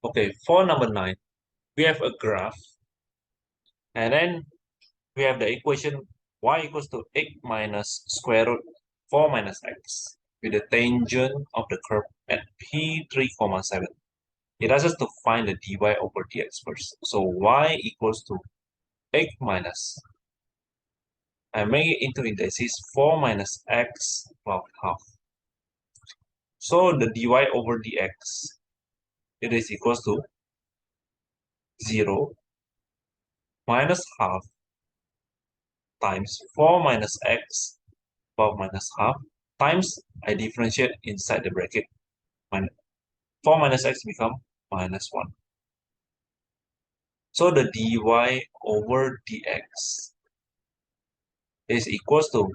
Okay, for number 9, we have a graph, and then we have the equation y equals to x minus square root 4 minus x with the tangent of the curve at p3, 7. It asks us to find the dy over dx first. So y equals to x minus, I make it into indices 4 minus x about half. So the dy over dx, it is equals to 0 minus half times 4 minus x about minus half times I differentiate inside the bracket. 4 minus x become minus 1. So the dy over dx is equals to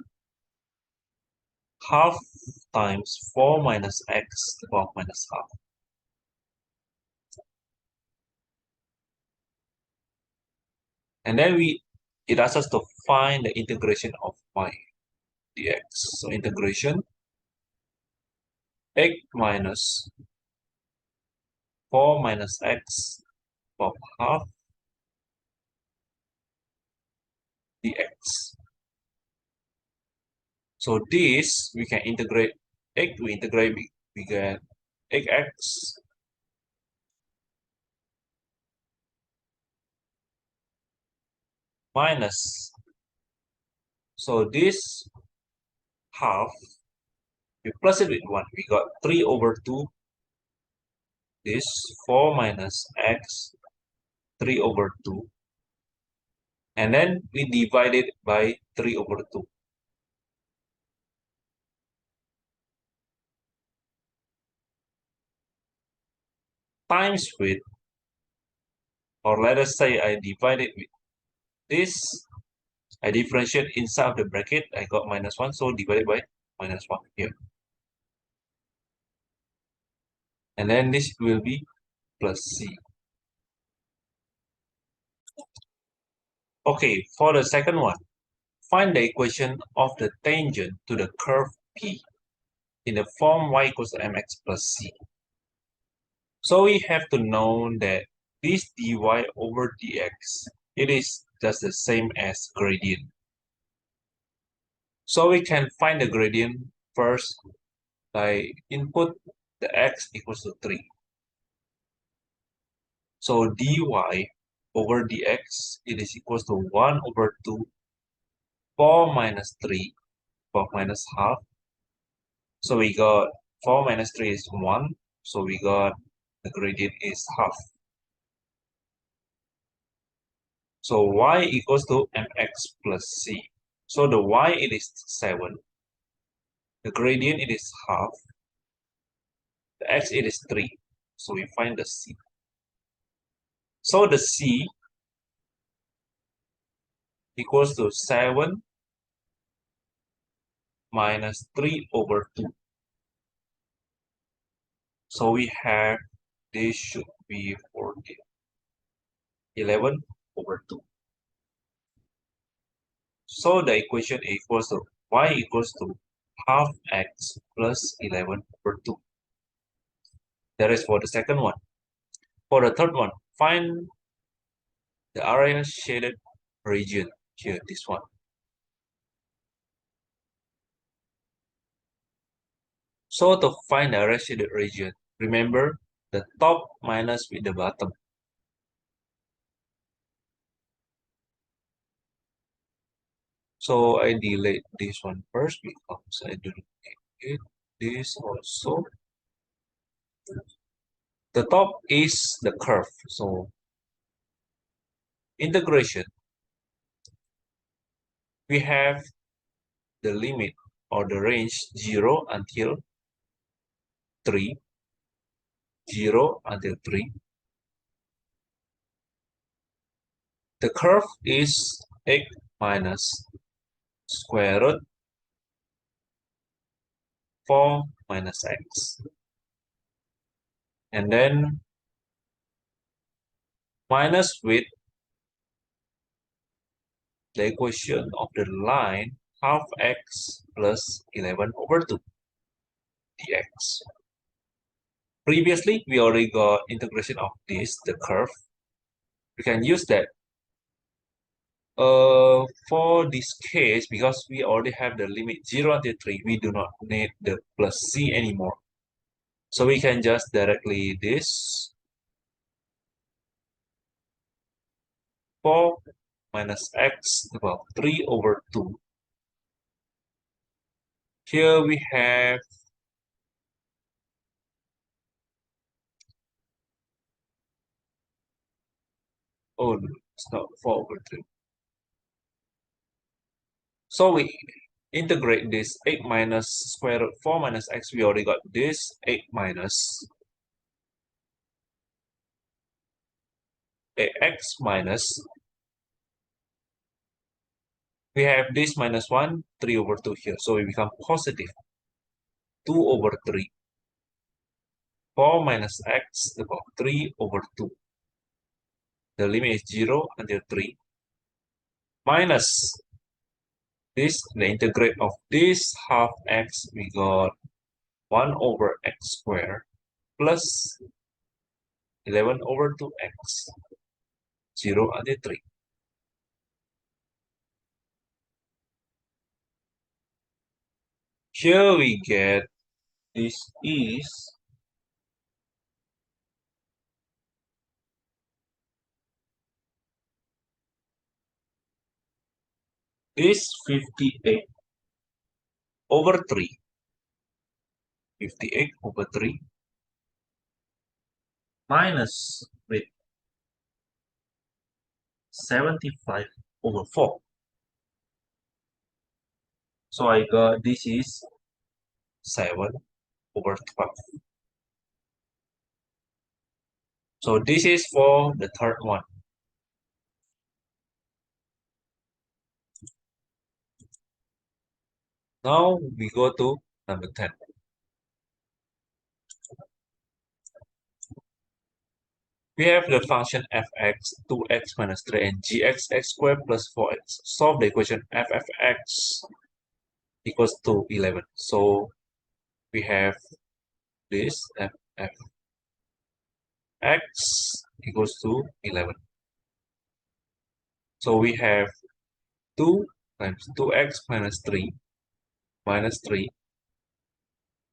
half times 4 minus x to the power minus half. And then it asks us to find the integration of y dx. So integration x minus 4 minus x of half dx. So this we can integrate x, we get x minus. So this half, we plus it with 1. We got 3 over 2. This 4 minus x, 3 over 2. And then we divide it by 3 over 2. Times with, or let us say I divide it with this. I differentiate inside of the bracket. I got minus 1, so divided by minus 1 here. And then this will be plus c. Okay, for the second one, find the equation of the tangent to the curve P in the form y equals to mx plus c. So we have to know that this dy over dx, it is just the same as gradient. So we can find the gradient first by input the x equals to 3. So dy over dx, it is equals to 1 over 2, 4 minus 3, 4 minus half. So we got 4 minus 3 is 1. So we got the gradient is half. So y equals to mx plus c. So the y it is 7. The gradient it is half. The x it is 3. So we find the c. So the c equals to 7 minus 3 over 2. So we have, this should be 14. 11 over 2. So the equation equals to y equals to half x plus 11 over 2. That is for the second one. For the third one, find the area shaded region here, this one. So to find the area shaded region, remember the top minus with the bottom. So I delete this one first because I do need this also. The top is the curve. So integration, we have the limit or the range 0 until 3. 0 until 3. The curve is x minus square root 4 minus x. And then minus with the equation of the line half x plus 11 over 2 dx. Previously, we already got integration of this, the curve. We can use that. For this case, because we already have the limit 0 until 3, we do not need the plus c anymore. So we can just directly this 4 minus x, well, 3 over 2. Here we have, oh, no, it's not 4 over 3. So we integrate this 8 minus square root 4 minus x. We already got this 8 minus ax minus. We have this minus 1, 3 over 2 here. So we become positive 2 over 3. 4 minus x about 3 over 2. The limit is 0 until 3. Minus this, the integrate of this half x, we got 1 over x squared plus 11 over 2x, 0 until 3. Here we get this is this 58 over 3. 58 over 3 minus with 75 over 4. So I got this is 7 over 12. So this is for the third one. Now we go to number 10. We have the function fx 2x minus 3 and gx x squared plus 4x. Solve the equation f(x) equals to 11. So we have this f(x) equals to 11. So we have 2 times 2x minus 3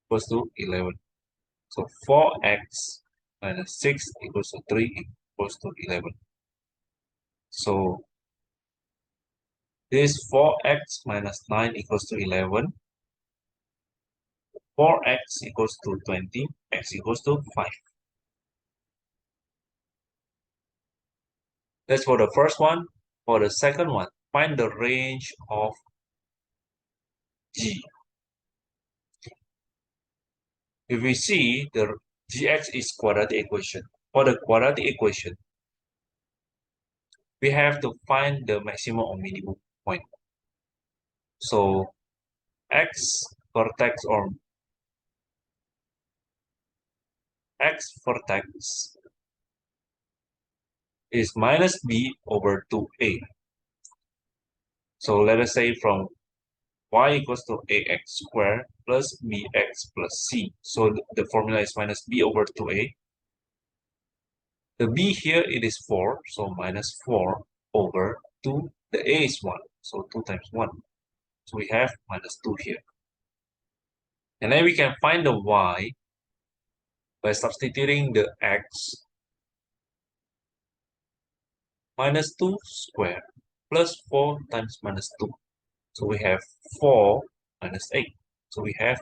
equals to 11. So 4x minus 6 equals to 3 equals to 11. So this 4x minus 9 equals to 11. 4x equals to 20, x equals to 5. That's for the first one. For the second one, find the range of g. If we see the gx is quadratic equation. For the quadratic equation, we have to find the maximum or minimum point. So x vertex or x vertex is minus b over 2a. So let us say from y equals to ax squared plus bx plus c. So the formula is minus b over 2a. The b here, it is 4, so minus 4 over 2. The a is 1, so 2 times 1. So we have minus 2 here. And then we can find the y by substituting the x minus 2 squared plus 4 times minus 2. So we have 4 minus 8. So we have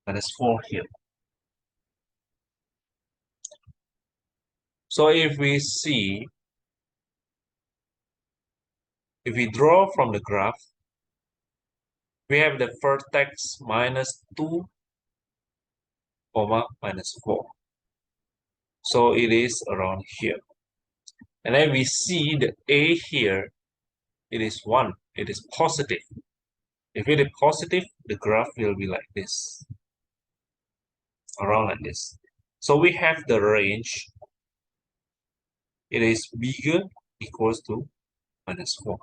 minus 4 here. So if we see, if we draw from the graph, we have the vertex minus 2, comma, minus 4. So it is around here. And then we see the a here, it is 1. It is positive. If it is positive, the graph will be like this, around like this. So we have the range. It is bigger equals to minus 4.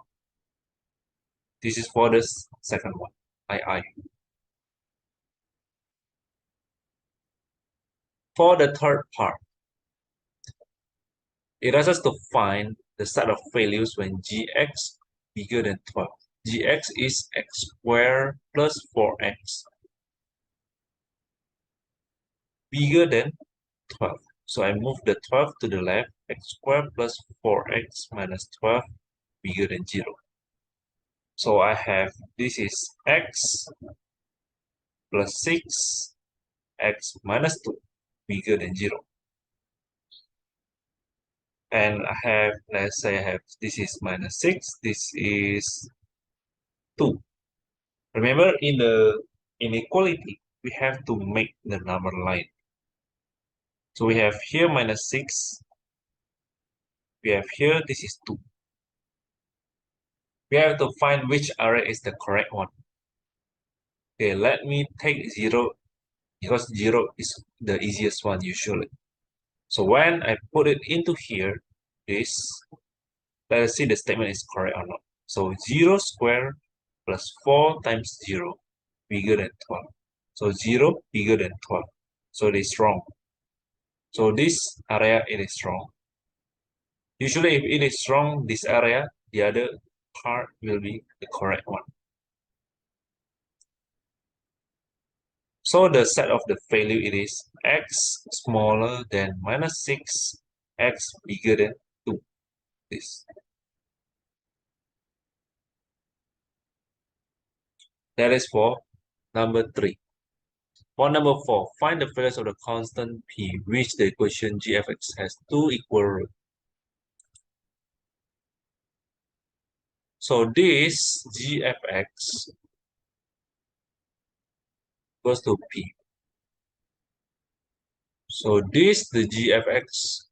This is for the second one, II. For the third part, it asks us to find the set of values when gx bigger than 12. Gx is x squared plus 4x bigger than 12. So I move the 12 to the left, x squared plus 4x minus 12 bigger than 0. So I have, this is x plus 6, x minus 2 bigger than 0. And I have, let's say I have, this is minus 6, this is 2. Remember, in the inequality, we have to make the number line. So we have here minus 6, we have here, this is 2. We have to find which array is the correct one. Okay, let me take 0, because 0 is the easiest one usually. So when I put it into here, this, let us see the statement is correct or not. So 0 squared plus 4 times 0 bigger than 12. So 0 bigger than 12. So it is wrong. So this area, it is wrong. Usually if it is wrong, this area, the other part will be the correct one. So the set of the value, it is x smaller than minus 6, x bigger than 2. This. That is for number 3. For number 4, find the values of the constant p, which the equation g of x has 2 equal roots. So this g of x goes to p. So this, the g of x,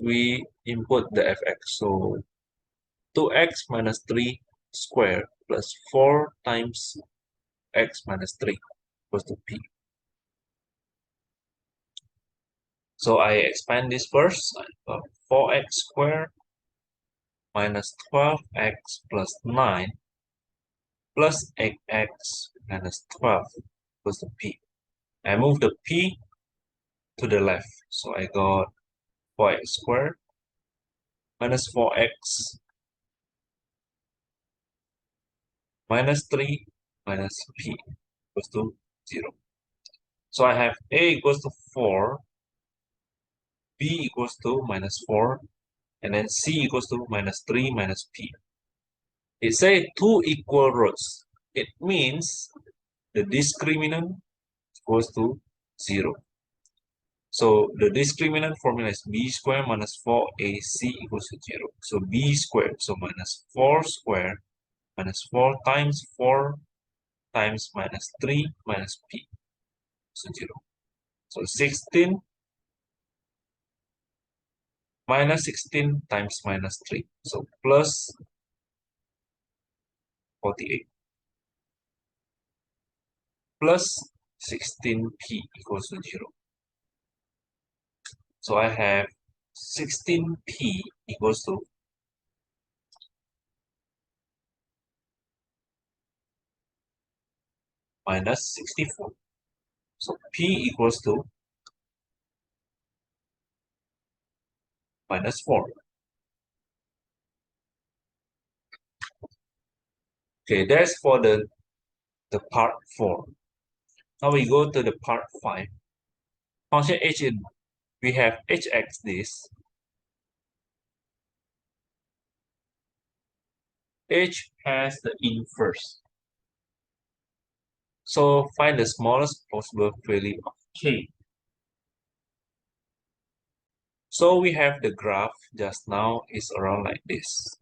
we input the fx. So 2x minus 3 squared plus 4 times x minus 3 equals to p. So I expand this first. 4x squared minus 12x plus 9 plus 8x minus 12 equals to p. I move the p to the left. So I got 4x squared minus 4x minus 3 minus p equals to 0. So I have a equals to 4, b equals to minus 4, and then c equals to minus 3 minus p. It says 2 equal roots. It means the discriminant equals to 0. So the discriminant formula is b squared minus 4ac equals to 0. So b squared, so minus 4 squared minus 4 times 4 times minus 3 minus p, so 0. So 16 minus 16 times minus 3, so plus 48 plus 16p equals to 0. So I have 16p equals to minus 64. So p equals to minus 4. Okay, that's for the part 4. Now we go to the part 5. Function h, we have hx this. H has the inverse. So find the smallest possible value of k. So we have the graph just now is around like this.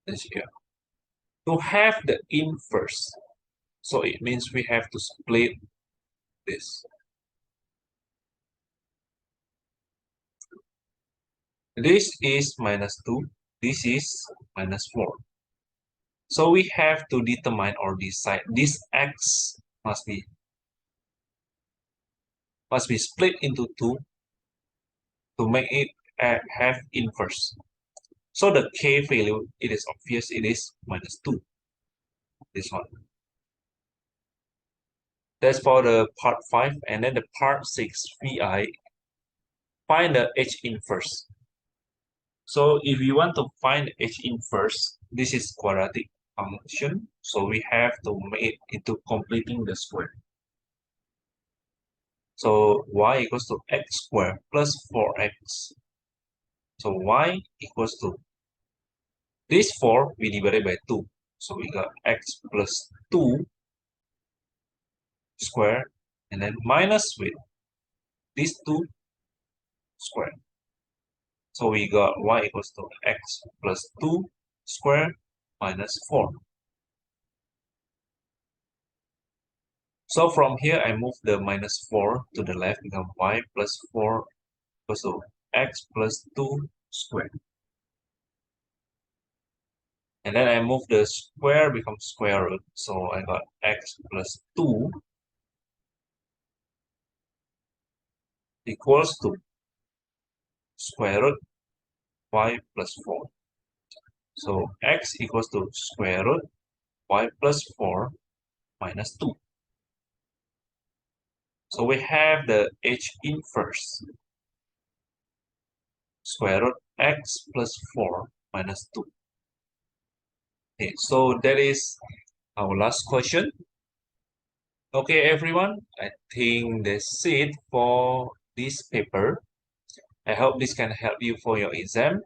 This here. To have the inverse, so it means we have to split this. This is minus 2, this is minus 4. So we have to determine or decide this x must be split into 2 to make it have inverse. So the k value, it is obvious, it is minus 2. This one. That's for the part 5. And then the part 6, VI, find the H inverse. So if you want to find H inverse, this is quadratic function. So we have to make it into completing the square. So y equals to x squared plus 4x. So y equals to this 4 we divided by 2. So we got x plus 2 squared and then minus with this 2 squared. So we got y equals to x plus 2 squared minus 4. So from here, I move the minus 4 to the left, become y plus 4 equals to x plus 2 squared. And then I move the square, becomes square root. So I got x plus 2 equals to square root y plus 4. So x equals to square root y plus 4 minus 2. So we have the h inverse, square root x plus 4 minus 2. Okay, so that is our last question. Okay, everyone, I think that's it for this paper. I hope this can help you for your exam.